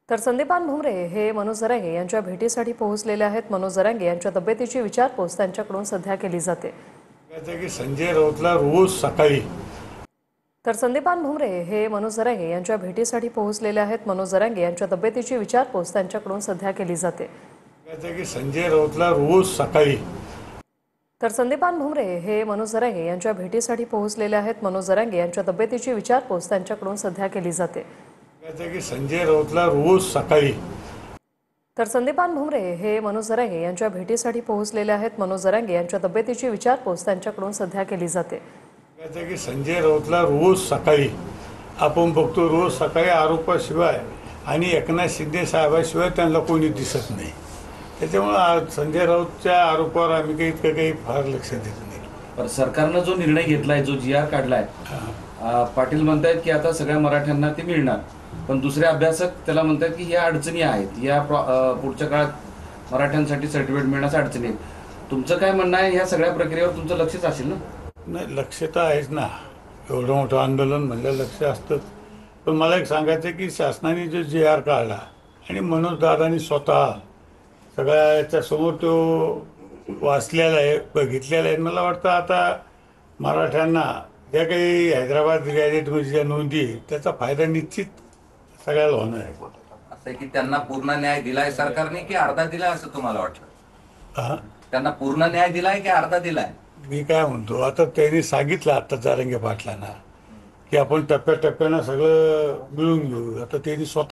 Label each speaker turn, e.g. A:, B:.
A: तर संदीपान भुमरे हे मनोज जरांगे यांच्या भेटीसाठी पोहोचलेले आहेत। मनोज जरांगे यांच्या तब्येतीची विचारपूस त्यांच्याकडून सध्या केली जाते।
B: की संजय राऊतला रोज सकाळी
A: तर संदीपान भुमरे हे मनोज जरांगे यांच्या भेटीसाठी पोहोचलेले आहेत। मनोज जरांगे यांच्या तब्येतीची विचारपूस त्यांच्याकडून सध्या केली जाते।
B: की संजय राऊतला रोज सकाळी
A: तर संदीपान भुमरे हे मनोज जरांगे यांच्या भेटीसाठी पोहोचलेले आहेत। मनोज जरांगे यांच्या तब्येतीची विचारपूस त्यांच्याकडून सध्या केली जाते।
B: की संजय राऊतला रोज सकाळी
A: तर संदीपान भुमरे हे मनोज जरांगे यांच्या भेटीसाठी पोहोचलेले आहेत। मनोज जरांगे यांच्या तब्येतीची विचारपूस त्यांच्याकडून सध्या केली जाते।
B: की संजय राऊतला रोज सकाळी आपण बघतो, रोज सकाळी आरोपाशिवाय आणि एकनाथ शिंदे साहेबाशिवाय त्यांना कोणी दिसत नाही। त्याच्यामुळे संजय राऊतच्या आरोपावर आम्ही काही इतकं काही फार लक्ष देत नाही।
C: पण सरकारनं जो निर्णय घेतलाय, जो जी आर काढलाय, पाटील म्हणतायत की आता सगळ्या मराठ्यांना ते मिळणार, पण दुसरे अभ्यासक त्याला म्हणतात की ह्या अडचणी आहेत, या पुढच्या काळात मराठ्यांसाठी सर्टिफिकेट मिळण्याच्या अडचणी आहेत। तुमचं काय म्हणणं आहे? ह्या सगळ्या प्रक्रियेवर तुमचं लक्षच असेल ना?
B: नाही, लक्ष तर आहेच ना। एवढं मोठं आंदोलन म्हणलं लक्ष असतंच। पण मला एक सांगायचं की शासनाने जो जी आर काढला आणि मनोज दादांनी स्वतः सगळ्याच्या समोर तो वाचलेला आहे, बघितलेला आहे। मला वाटतं आता मराठ्यांना ज्या काही हैदराबाद गॅजेटमध्ये ज्या नोंदी त्याचा फायदा निश्चित सगळ्याला होणार आहे।
D: असं की त्यांना पूर्ण न्याय दिलाय सरकारने की अर्धा दिलाय असं तुम्हाला वाटतं? त्यांना पूर्ण न्याय दिलाय की अर्धा दिलाय?
B: मी काय म्हणतो, आता त्यांनी सांगितलं आता जरांगे पाटलांना की आपण टप्प्याटप्प्यानं सगळं मिळून घेऊ। आता त्यांनी स्वतः